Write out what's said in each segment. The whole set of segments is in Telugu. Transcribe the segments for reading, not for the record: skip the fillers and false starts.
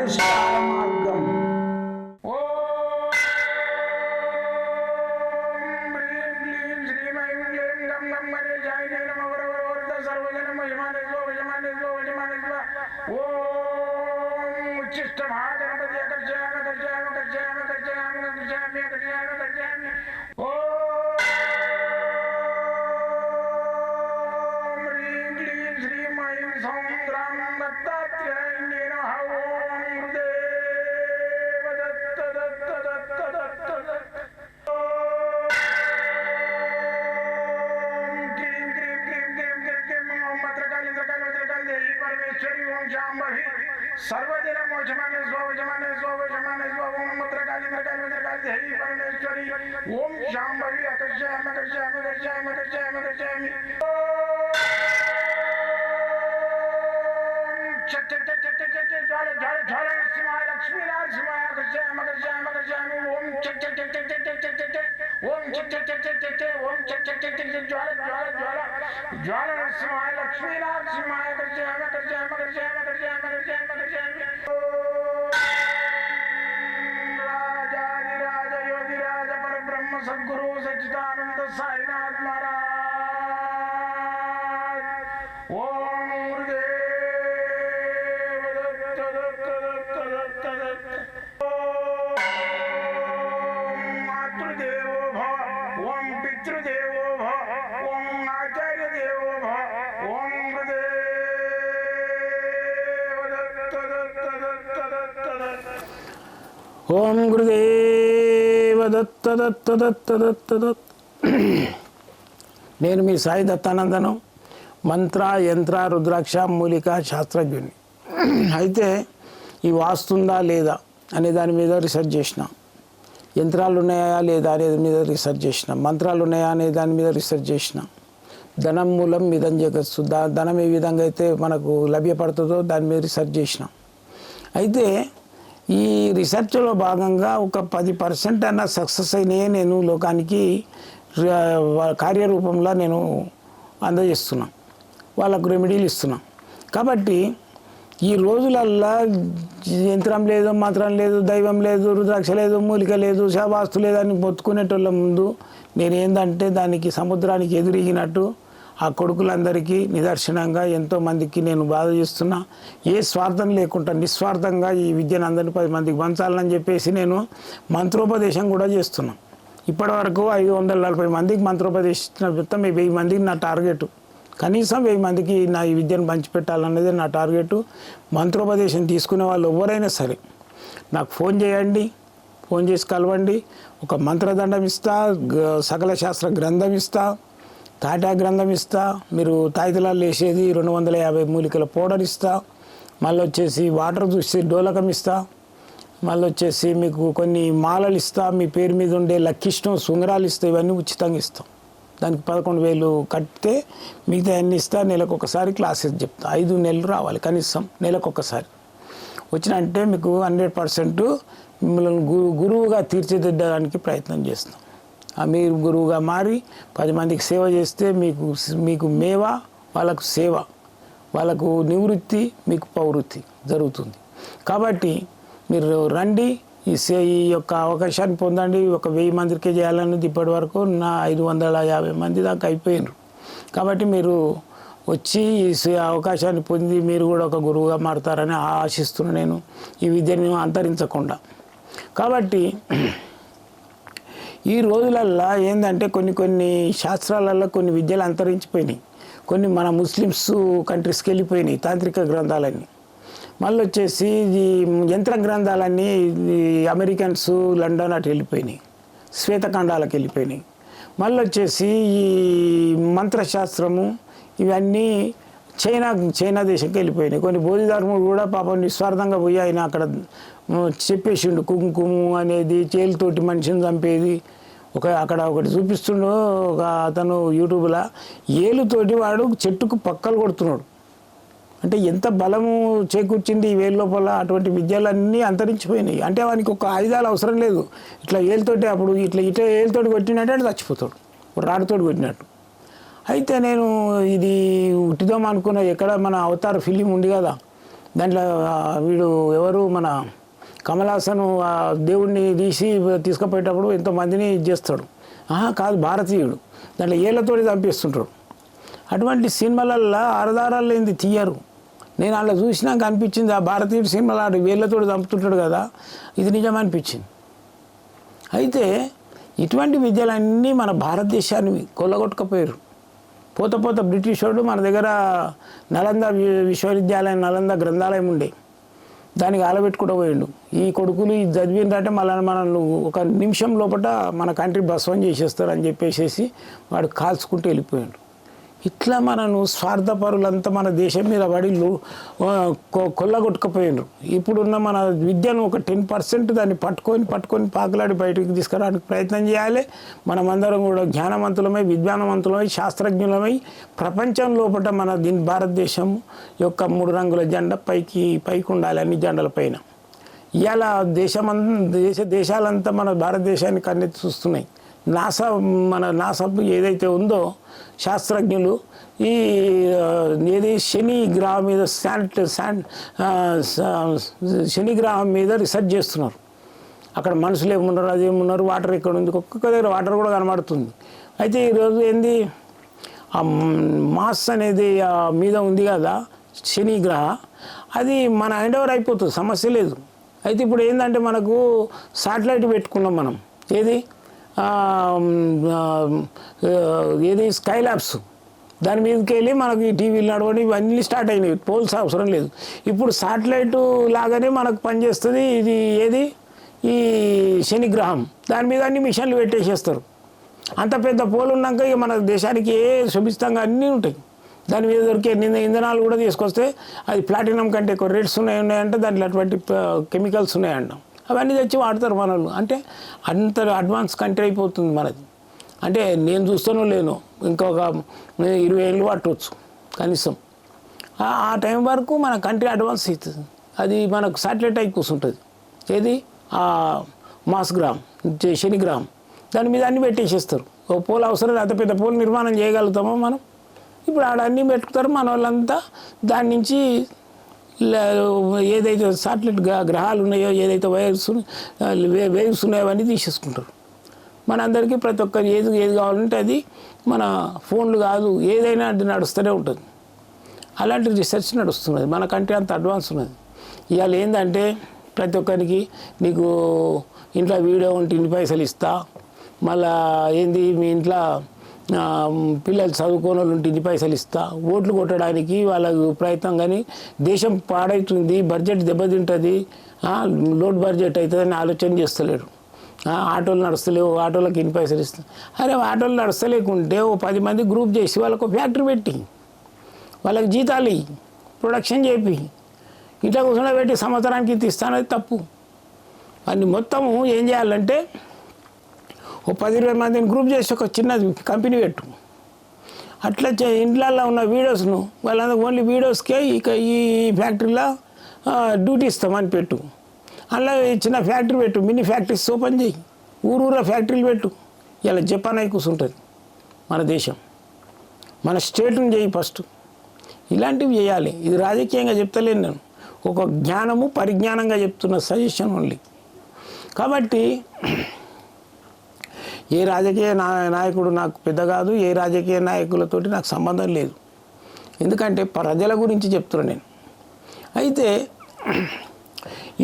పరిష్కార మార్గం. सर्वदिन मोचमाने स्वजमाने स्वजमाने स्व ओम मत्रकाली मत्रकाली मत्रकाली देवी परमेश्वरी ओम शांभवी अकर्षयामि अकर्षयामि अकर्षयामि अकर्षयामि अकर्षयामि चट चट चट चट चट ज्वाल ज्वाल ज्वाल नरसिंहाय लक्ष्मी नरसिंहाय अकर्षयामि अकर्षयामि अकर्षयामि ओम चट चट चट चट चट चट चट ओम चट चट चट चट चट ओम चट चट चट चट ज्वाल ज्वाल ज्वाल ज्वाल नरसिंहाय लक्ष्मी नरसिंहाय अकर्षयामि अकर्षयामि अकर्षयामि अकर्षयामि अकर्षयामि अकर्षयामि राजाधिराज योगिराज परब्रह्म सद्गुरु सच्चिदानंद साईनाथ महाराज ओम गुरुदेव दत्त दत्त दत्त दत्त दत्त ओम मातृदेवो भव ओम पितृदेवो भव ओम आचार्य देवो भव ओम गुरुदेव दत्त दत्त दत्त दत्त दत्त ओम गुरुदेव दत्त दत्त दत्त दत्त दत्त నేను మీ సాయి దత్తానందను మంత్ర యంత్ర రుద్రాక్ష మూలిక శాస్త్రజ్ఞుని. అయితే ఈ వాస్తుందా లేదా అనే దాని మీద రీసెర్చ్ చేసిన, యంత్రాలు ఉన్నాయా లేదా అనే మీద రీసెర్చ్ చేసిన, మంత్రాలు ఉన్నాయా అనే దాని మీద రీసెర్చ్ చేసిన. ధనం మూలం మిదం జగత్సు, ధనం ఏ విధంగా అయితే మనకు లభ్యపడుతుందో దాని మీద రీసెర్చ్ చేసిన. అయితే ఈ రీసెర్చ్లో భాగంగా ఒక 10% అన్న సక్సెస్ అయినాయే నేను లోకానికి కార్యరూపంలో నేను అందజేస్తున్నా, వాళ్ళకు రెమెడీలు ఇస్తున్నా. కాబట్టి ఈ రోజులల్లా యంత్రం లేదు, మంత్రం లేదు, దైవం లేదు, రుద్రాక్ష లేదు, మూలిక లేదు, శావాస్తు లేదు అని పొత్తుకునేటోళ్ళ ముందు నేను ఏంటంటే దానికి సముద్రానికి ఎదురిగినట్టు ఆ కొడుకులందరికీ నిదర్శనంగా ఎంతోమందికి నేను బాధ చేస్తున్నా. ఏ స్వార్థం లేకుండా నిస్వార్థంగా ఈ విద్యను అందరినీ 10 మందికి పంచాలని చెప్పేసి నేను మంత్రోపదేశం కూడా చేస్తున్నా. ఇప్పటి వరకు 540 మందికి మంత్రోపదేశించిన మొత్తం 1000 మందికి నా టార్గెట్. కనీసం 1000 మందికి నా ఈ విద్యను పంచిపెట్టాలన్నది నా టార్గెట్. మంత్రోపదేశం తీసుకునే వాళ్ళు ఎవరైనా సరే నాకు ఫోన్ చేయండి, ఫోన్ చేసి కలవండి. ఒక మంత్రదండం ఇస్తా, సకల శాస్త్ర గ్రంథం ఇస్తా, తాటా గ్రంథం ఇస్తా, మీరు తాయితలాలు వేసేది 250 మూలికల పౌడర్ ఇస్తా, మళ్ళీ వచ్చేసి వాటర్ చూసి డోలకం ఇస్తా, మళ్ళీ వచ్చేసి మీకు కొన్ని మాలలు ఇస్తా, మీ పేరు మీద ఉండే లక్కిష్టం సుంగరాలు ఇస్తా, ఇవన్నీ ఉచితంగా ఇస్తాం. దానికి 11,000 కడితే మిగతా అన్ని ఇస్తా. నెలకు ఒకసారి క్లాసెస్ చెప్తా. 5 నెలలు రావాలి కనీసం, నెలకు ఒకసారి వచ్చినంటే మీకు 100% మిమ్మల్ని గురువుగా తీర్చిదిద్దడానికి ప్రయత్నం చేస్తాం. మీరు గురువుగా మారి 10 మందికి సేవ చేస్తే మీకు మేవ, వాళ్ళకు సేవ, వాళ్ళకు నివృత్తి, మీకు పౌవృత్తి జరుగుతుంది. కాబట్టి మీరు రండి, ఈ యొక్క అవకాశాన్ని పొందండి. ఒక 1000 మందికే చేయాలన్నది ఇప్పటి వరకు నా 550 మంది దాకా అయిపోయినారు. కాబట్టి మీరు వచ్చి ఈ అవకాశాన్ని పొంది మీరు కూడా ఒక గురువుగా మారుతారని ఆశిస్తున్నాను నేను, ఈ విద్యను అంతరించకుండా. కాబట్టి ఈ రోజులల్లో ఏంటంటే కొన్ని శాస్త్రాలలో కొన్ని విద్యలు అంతరించిపోయినాయి. కొన్ని మన ముస్లిమ్స్ కంట్రీస్కి వెళ్ళిపోయినాయి తాంత్రిక గ్రంథాలన్నీ. మళ్ళీ వచ్చేసి ఈ యంత్ర గ్రంథాలన్నీ అమెరికన్స్ లండన్ అటు వెళ్ళిపోయినాయి, శ్వేతఖండాలకు వెళ్ళిపోయినాయి. మళ్ళీ వచ్చేసి ఈ మంత్రశాస్త్రము ఇవన్నీ చైనా దేశంకి వెళ్ళిపోయినాయి. కొన్ని బోధిధర్ములు కూడా పాపం నిస్వార్థంగా పోయి ఆయన అక్కడ చెప్పేసిండు, కుంకుమ అనేది చేలుతోటి మనిషిని చంపేది. అక్కడ ఒకటి చూపిస్తుండు ఒక అతను యూట్యూబ్లో, ఏలుతోటి వాడు చెట్టుకు పక్కలు కొడుతున్నాడు. అంటే ఎంత బలము చేకూర్చింది ఈ వేలు లోపల. అటువంటి విద్యలన్నీ అంతరించిపోయినాయి. అంటే వానికి ఒక ఆయుధాలు అవసరం లేదు. ఇట్లా ఏలుతోటి అప్పుడు ఇట్లా ఏలుతోటి కొట్టినట్టు అంటే చచ్చిపోతాడు, రాడుతోటి కొట్టినట్టు. అయితే నేను ఇది ఉట్టిదాం అనుకున్నా. ఎక్కడ మన అవతార్ ఫిలిం ఉంది కదా, దాంట్లో వీడు ఎవరు మన కమల్ హాసన్ దేవుడిని తీసుకుపోయేటప్పుడు ఎంతోమందిని చేస్తాడు. కాదు, భారతీయుడు దాంట్లో ఏళ్ళతోటి చంపేస్తుంటాడు. అటువంటి సినిమాలల్లో ఆధారాలు ఏంది తీయరు. నేను అలా చూసినాక అనిపించింది, ఆ భారతీయుడు సినిమాలో ఆడు వేళ్ళతోటి చంపుతుంటాడు కదా, ఇది నిజం అనిపించింది. అయితే ఇటువంటి విద్యలన్నీ మన భారతదేశాన్ని కొల్లగొట్టుకపోయారు. పోత బ్రిటిష్ వాడు మన దగ్గర నలంద విశ్వవిద్యాలయం, నలంద గ్రంథాలయం ఉండే, దానికి ఆలబెట్టుకుంటూ పోయిండు. ఈ కొడుకులు ఇది చదివిందంటే మనల్ని ఒక నిమిషం లోపల మన కంట్రీ బస్వం చేసేస్తారు అని చెప్పేసి వాడు కాల్చుకుంటూ వెళ్ళిపోయాడు. ఇట్లా మనను స్వార్థపరులంతా మన దేశం మీద పడి కొల్లగొట్టుకుపోయినారు. ఇప్పుడున్న మన విద్యను ఒక 10% దాన్ని పట్టుకొని పాకులాడి బయటకు తీసుకురావడానికి ప్రయత్నం చేయాలి. మనమందరం కూడా జ్ఞానవంతులమై, విద్వానవంతులమై, శాస్త్రజ్ఞులమై ప్రపంచం లోపల మన భారతదేశం యొక్క 3 రంగుల జెండా పైకి ఉండాలి, అన్ని జెండల పైన. ఇవాళ దేశాలంతా మన భారతదేశాన్ని కన్నెత్తి చూస్తున్నాయి. నాసా ఏదైతే ఉందో శాస్త్రజ్ఞులు ఏది శని గ్రహం మీద శని గ్రహం మీద రీసెర్చ్ చేస్తున్నారు. అక్కడ మనుషులు ఏమున్నారు, అదేమున్నారు, వాటర్ ఎక్కడ ఉంది, ఒక్కొక్క దగ్గర వాటర్ కూడా కనబడుతుంది. అయితే ఈరోజు ఏంది మాస్ అనేది మీద ఉంది కదా శని గ్రహ, అది మన హ్యాండ్ ఓవర్ అయిపోతుంది, సమస్య లేదు. అయితే ఇప్పుడు ఏంటంటే మనకు శాటిలైట్ పెట్టుకున్నాం మనం, ఏది స్కైలాబ్స్, దాని మీదకి వెళ్ళి మనకు ఈ టీవీలు నడవడం ఇవన్నీ స్టార్ట్ అయినాయి. పోల్స్ అవసరం లేదు. ఇప్పుడు శాటిలైట్ లాగానే మనకు పనిచేస్తుంది ఇది ఈ శనిగ్రహం. దాని మీద అన్ని మిషన్లు పెట్టేసేస్తారు. అంత పెద్ద పోల్ ఉన్నాక ఇక మన దేశానికి శుభిస్తంగా అన్నీ ఉంటాయి. దాని మీద దొరికే ఇంధనాలు కూడా తీసుకొస్తే అది ప్లాటినం కంటే ఎక్కువ రేట్స్ ఉన్నాయంటే దాంట్లో అటువంటి కెమికల్స్ ఉన్నాయంట. అవన్నీ తెచ్చి వాడతారు మన వాళ్ళు. అంటే అంత అడ్వాన్స్ కంట్రీ అయిపోతుంది మనది. అంటే నేను చూస్తానో లేను, ఇంకొక 20 ఏళ్ళు పట్టవచ్చు కనీసం. ఆ టైం వరకు మన కంట్రీ అడ్వాన్స్ అవుతుంది. అది మనకు శాటిలైట్ అయి కూర్చుంటుంది. మాస్ గ్రామ్, శనిగ్రహం, దాని మీద అన్నీ పెట్టేసేస్తారు. ఓ పోల్ అవసరం, అంత పెద్ద పోల్ నిర్మాణం చేయగలుగుతామో మనం? ఇప్పుడు ఆడ అన్నీ పెట్టుకుతారు. మన వాళ్ళంతా దాని నుంచి ఏదైతే శాటిలైట్ గ్రహాలు ఉన్నాయో, ఏదైతే వేవ్స్ ఉన్నాయో అవన్నీ తీసేసుకుంటారు. మనందరికీ ప్రతి ఒక్కరు ఏది కావాలంటే అది మన ఫోన్లు కాదు, ఏదైనా అది నడుస్తూనే ఉంటుంది. అలాంటి రీసెర్చ్ నడుస్తున్నది. మన కంట్రీ అంత అడ్వాన్స్ ఉన్నది. ఇవాళ ఏంటంటే ప్రతి ఒక్కరికి నీకు ఇంట్లో వీడియో ఉంటే ఇన్ని పైసలు ఇస్తా, మళ్ళా ఏంది మీ ఇంట్లో పిల్లలు చదువుకోని వాళ్ళు ఉంటే ఇన్ని పైసలు ఇస్తా, ఓట్లు కొట్టడానికి వాళ్ళకు ప్రయత్నం. కానీ దేశం పాడవుతుంది, బడ్జెట్ దెబ్బతింటుంది, లోడ్ బడ్జెట్ అవుతుందని ఆలోచన చేస్తలేరు. ఆటోలు నడుస్తలేవు, ఆటోలకు ఇన్ని పైసలు ఇస్తాం. అరే ఆటోలు నడుస్తలేకుంటే ఓ 10 మంది గ్రూప్ చేసి వాళ్ళకు ఫ్యాక్టరీ పెట్టి వాళ్ళకి జీతాలు ప్రొడక్షన్ చేపి ఇంట్లో కూర్చొని పెట్టి సంవత్సరానికి ఇంత ఇస్తానది తప్పు. అన్ని మొత్తము ఏం చేయాలంటే ఓ 10-20 మందిని గ్రూప్ చేసి ఒక చిన్న కంపెనీ పెట్టు. అట్లా ఇంట్లల్లో ఉన్న వీడియోస్ను వాళ్ళందరూ ఓన్లీ వీడియోస్కే ఇక ఈ ఫ్యాక్టరీలో డ్యూటీ ఇస్తామని పెట్టు. అలా చిన్న ఫ్యాక్టరీ పెట్టు, మినీ ఫ్యాక్టరీస్ ఓపెన్ చేయి, ఊరూరా ఫ్యాక్టరీలు పెట్టు. ఇలా జపాన్ అయి కూర్చుంటుంది మన దేశం. మన స్టేట్ని చేయి ఫస్ట్. ఇలాంటివి చేయాలి. ఇది రాజకీయంగా చెప్తలేను నేను, ఒక జ్ఞానము పరిజ్ఞానంగా చెప్తున్న సజెషన్ ఓన్లీ. కాబట్టి ఏ రాజకీయ నాయకుడు నాకు పెద్ద కాదు, ఏ రాజకీయ నాయకులతోటి నాకు సంబంధం లేదు. ఎందుకంటే ప్రజల గురించి చెప్తున్నాను నేను. అయితే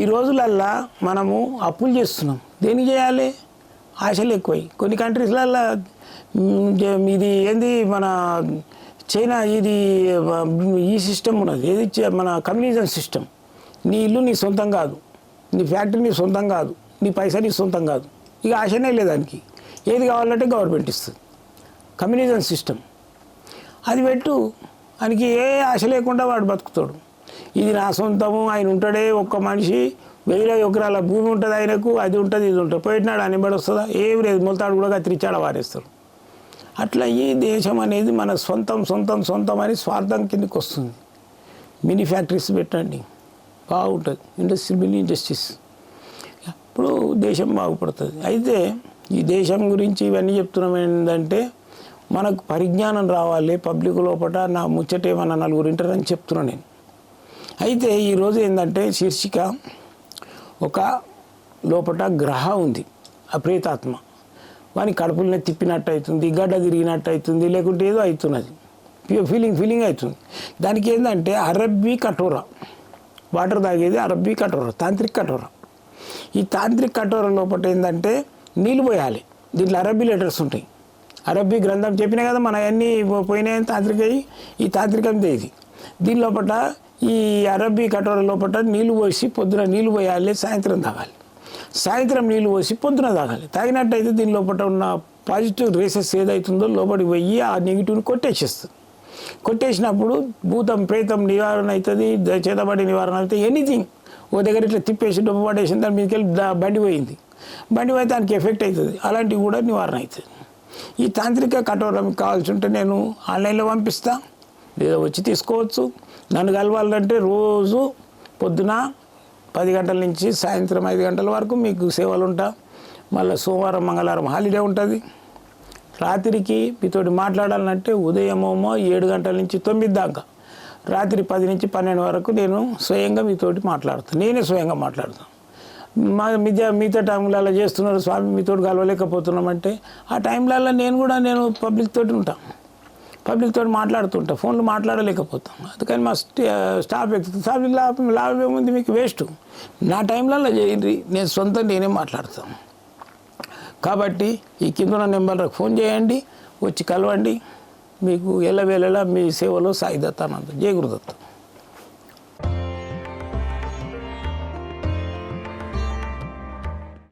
ఈ రోజులల్లా మనము అప్పులు చేస్తున్నాం. దేనికి చేయాలి? ఆశలు ఎక్కువై. కొన్ని కంట్రీస్లల్లో ఇది ఏంది మన చైనా, ఇది ఈ సిస్టమ్ ఉన్నది, ఏది మన కమ్యూనిజం సిస్టమ్. నీ ఇల్లు నీ సొంతం కాదు, నీ ఫ్యాక్టరీ నీ సొంతం కాదు, నీ పైసా నీ సొంతం కాదు. ఇక ఆశనే లేదు దానికి. ఏది కావాలంటే గవర్నమెంట్ ఇస్తుంది. కమ్యూనిజం సిస్టమ్ అది పెట్టు, ఆయనకి ఏ ఆశ లేకుండా వాడు బతుకుతాడు. ఇది నా సొంతము, ఆయన ఉంటాడే ఒక్క మనిషి, 1000 ఎకరాల భూమి ఉంటుంది ఆయనకు, అది ఉంటుంది ఇది ఉంటుంది, పోయినాడు అనిబడి వస్తుందా? ఏమి లేదు, మొలతాడు కూడా కత్తిరించాడ వారేస్తారు. అట్లా ఈ దేశం అనేది మన సొంతం అని స్వార్థం కిందకి వస్తుంది. మినీ ఫ్యాక్టరీస్ పెట్టండి, బాగుంటుంది. మినీ ఇండస్ట్రీస్, అప్పుడు దేశం బాగుపడుతుంది. అయితే ఈ దేశం గురించి ఇవన్నీ చెప్తున్నాం ఏంటంటే మనకు పరిజ్ఞానం రావాలి. పబ్లిక్ లోపల నా ముచ్చటేమన్నా 4 ఇంటారని చెప్తున్నాను నేను. అయితే ఈరోజు ఏంటంటే శీర్షిక ఒక లోపట గ్రహ ఉంది ఆ ప్రేతాత్మ వాని కడుపులనే తిప్పినట్టు అవుతుంది, గడ్డ తిరిగినట్టు అవుతుంది, లేకుంటే ఏదో అవుతున్నది, ఫీలింగ్ అవుతుంది. దానికి ఏంటంటే అరబ్బీ కఠోర, వాటర్ తాగేది అరబ్బీ కఠోర, తాంత్రిక్ కఠోర. ఈ తాంత్రిక్ కఠోర లోపల ఏంటంటే నీళ్ళు పోయాలి. దీంట్లో అరబ్బీ లెటర్స్ ఉంటాయి. అరబ్బీ గ్రంథం చెప్పినా కదా మన అన్నీ పోయినాయి తాంత్రిక. ఈ తాంత్రికంతో ఇది. దీని లోపల ఈ అరబ్బీ కఠోర లోపల నీళ్ళు పోసి పొద్దున నీళ్ళు పోయాలి, సాయంత్రం తాగాలి. సాయంత్రం నీళ్ళు పోసి పొద్దున తాగాలి. తాగినట్టయితే దీని లోపల ఉన్న పాజిటివ్ రేసెస్ ఏదైతుందో లోపలికి పోయి ఆ నెగిటివ్ని కొట్టేసేస్తుంది. కొట్టేసినప్పుడు భూతం ప్రేతం నివారణ అవుతుంది, చేతబడి నివారణ అవుతుంది. ఎనీథింగ్ ఓ దగ్గర ఇట్లా తిప్పేసి డబ్బు పడేసి దాని మీదకి వెళ్ళి బండి పోయింది, బండి పోయి దానికి ఎఫెక్ట్ అవుతుంది, అలాంటివి కూడా నివారణ అవుతుంది. ఈ తాంత్రిక కఠోరం కావాల్సి ఉంటే నేను ఆన్లైన్లో పంపిస్తా, లేదా వచ్చి తీసుకోవచ్చు. నన్ను కలవాలంటే రోజు పొద్దున 10 గంటల నుంచి సాయంత్రం 5 గంటల వరకు మీకు సేవలు ఉంటా. మళ్ళీ సోమవారం మంగళవారం హాలిడే ఉంటుంది. రాత్రికి మీతోటి మాట్లాడాలంటే ఉదయమేమో 7 గంటల నుంచి 9 దాకా, రాత్రి 10 నుంచి 12 వరకు నేను స్వయంగా మీతోటి మాట్లాడతాను. నేనే స్వయంగా మాట్లాడతాను. మిగతా టైంలలో చేస్తున్నారు స్వామి మీతోటి కలవలేకపోతున్నామంటే ఆ టైంలలో నేను పబ్లిక్ తోటి ఉంటాను, పబ్లిక్ తోటి మాట్లాడుతుంటా, ఫోన్లు మాట్లాడలేకపోతాం. అందుకని మా స్టాఫ్ లాభం ఏముంది మీకు, వేస్ట్. నా టైంలలో చేయండి, నేను సొంతం నేనే మాట్లాడతాను. కాబట్టి ఈ కింద నెంబర్లకు ఫోన్ చేయండి, వచ్చి కలవండి. మీకు ఎల్లవేళలా మీ సేవలో సాయి దత్తానంద. జై గురుదత్త.